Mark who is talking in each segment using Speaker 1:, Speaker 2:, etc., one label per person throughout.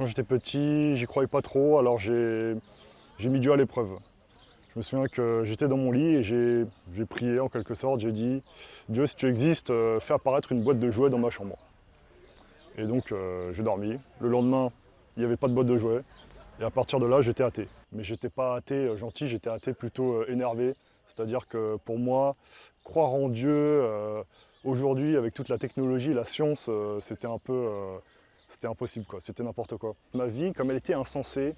Speaker 1: Quand j'étais petit, j'y croyais pas trop, alors j'ai mis Dieu à l'épreuve. Je me souviens que j'étais dans mon lit et j'ai prié en quelque sorte, j'ai dit Dieu, si tu existes, fais apparaître une boîte de jouets dans ma chambre. Et donc j'ai dormi. Le lendemain, il n'y avait pas de boîte de jouets. Et à partir de là, j'étais athée. Mais j'étais pas athée gentil, j'étais athée plutôt énervé. C'est-à-dire que pour moi, croire en Dieu, aujourd'hui, avec toute la technologie, la science, c'était un peu. C'était impossible, quoi. C'était n'importe quoi. Ma vie, comme elle était insensée,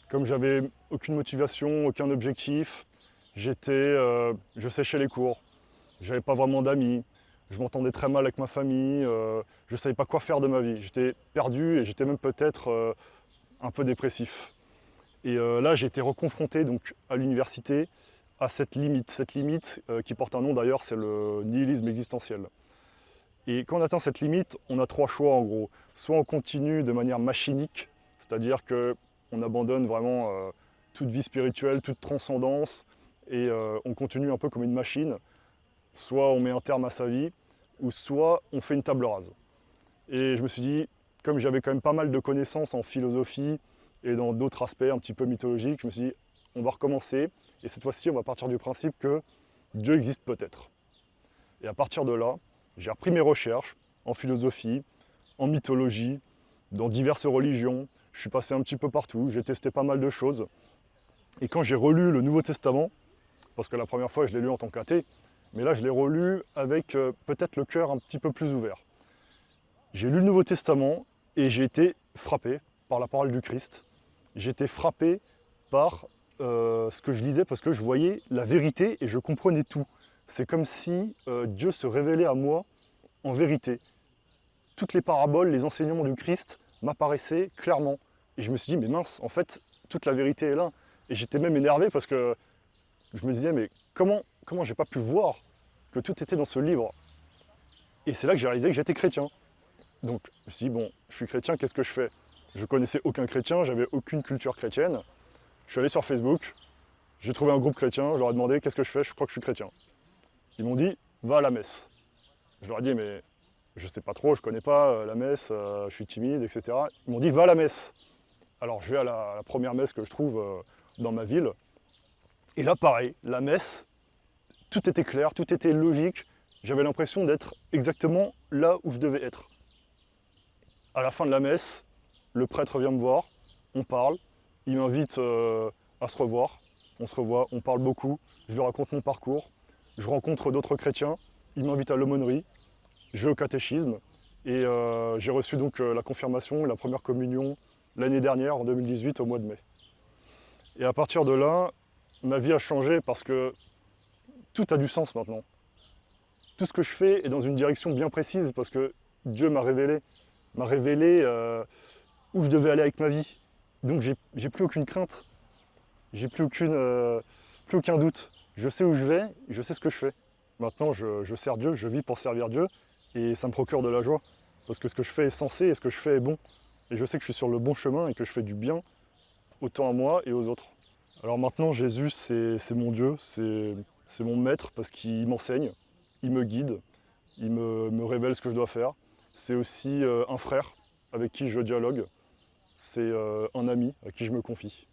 Speaker 1: comme j'avais aucune motivation, aucun objectif, je séchais les cours, j'avais pas vraiment d'amis, je m'entendais très mal avec ma famille, je savais pas quoi faire de ma vie. J'étais perdu et j'étais même peut-être un peu dépressif. Et là, j'ai été reconfronté donc à l'université à cette limite qui porte un nom d'ailleurs, c'est le nihilisme existentiel. Et quand on atteint cette limite, on a trois choix en gros. Soit on continue de manière machinique, c'est-à-dire qu'on abandonne vraiment toute vie spirituelle, toute transcendance, et on continue un peu comme une machine. Soit on met un terme à sa vie, ou soit on fait une table rase. Et je me suis dit, comme j'avais quand même pas mal de connaissances en philosophie et dans d'autres aspects un petit peu mythologiques, je me suis dit, on va recommencer, et cette fois-ci, on va partir du principe que Dieu existe peut-être. Et à partir de là, j'ai repris mes recherches en philosophie, en mythologie, dans diverses religions. Je suis passé un petit peu partout, j'ai testé pas mal de choses. Et quand j'ai relu le Nouveau Testament, parce que la première fois je l'ai lu en tant qu'athée, mais là je l'ai relu avec peut-être le cœur un petit peu plus ouvert. J'ai lu le Nouveau Testament et j'ai été frappé par la parole du Christ. J'ai été frappé par ce que je lisais parce que je voyais la vérité et je comprenais tout. C'est comme si Dieu se révélait à moi en vérité. Toutes les paraboles, les enseignements du Christ m'apparaissaient clairement. Et je me suis dit, mais mince, en fait, toute la vérité est là. Et j'étais même énervé parce que je me disais, mais comment j'ai pas pu voir que tout était dans ce livre? Et c'est là que j'ai réalisé que j'étais chrétien. Donc je me suis dit, bon, je suis chrétien, qu'est-ce que je fais? Je connaissais aucun chrétien, j'avais aucune culture chrétienne. Je suis allé sur Facebook, j'ai trouvé un groupe chrétien, je leur ai demandé, qu'est-ce que je fais? Je crois que je suis chrétien. Ils m'ont dit, va à la messe. Je leur ai dit, mais je sais pas trop, je connais pas la messe, je suis timide, etc. Ils m'ont dit, va à la messe. Alors je vais à la première messe que je trouve dans ma ville. Et là, pareil, la messe, tout était clair, tout était logique. J'avais l'impression d'être exactement là où je devais être. À la fin de la messe, le prêtre vient me voir, on parle, il m'invite à se revoir. On se revoit, on parle beaucoup, je lui raconte mon parcours, je rencontre d'autres chrétiens, il m'invite à l'aumônerie, je vais au catéchisme et j'ai reçu donc la confirmation, la première communion l'année dernière, en 2018, au mois de mai. Et à partir de là, ma vie a changé parce que tout a du sens maintenant. Tout ce que je fais est dans une direction bien précise parce que Dieu m'a révélé où je devais aller avec ma vie. Donc j'ai plus aucune crainte, j'ai plus aucun doute. Je sais où je vais, je sais ce que je fais. Maintenant, je sers Dieu, je vis pour servir Dieu, et ça me procure de la joie. Parce que ce que je fais est sensé et ce que je fais est bon. Et je sais que je suis sur le bon chemin et que je fais du bien, autant à moi et aux autres. Alors maintenant, Jésus, c'est mon Dieu, c'est mon maître parce qu'il m'enseigne, il me guide, il me révèle ce que je dois faire. C'est aussi un frère avec qui je dialogue, c'est un ami à qui je me confie.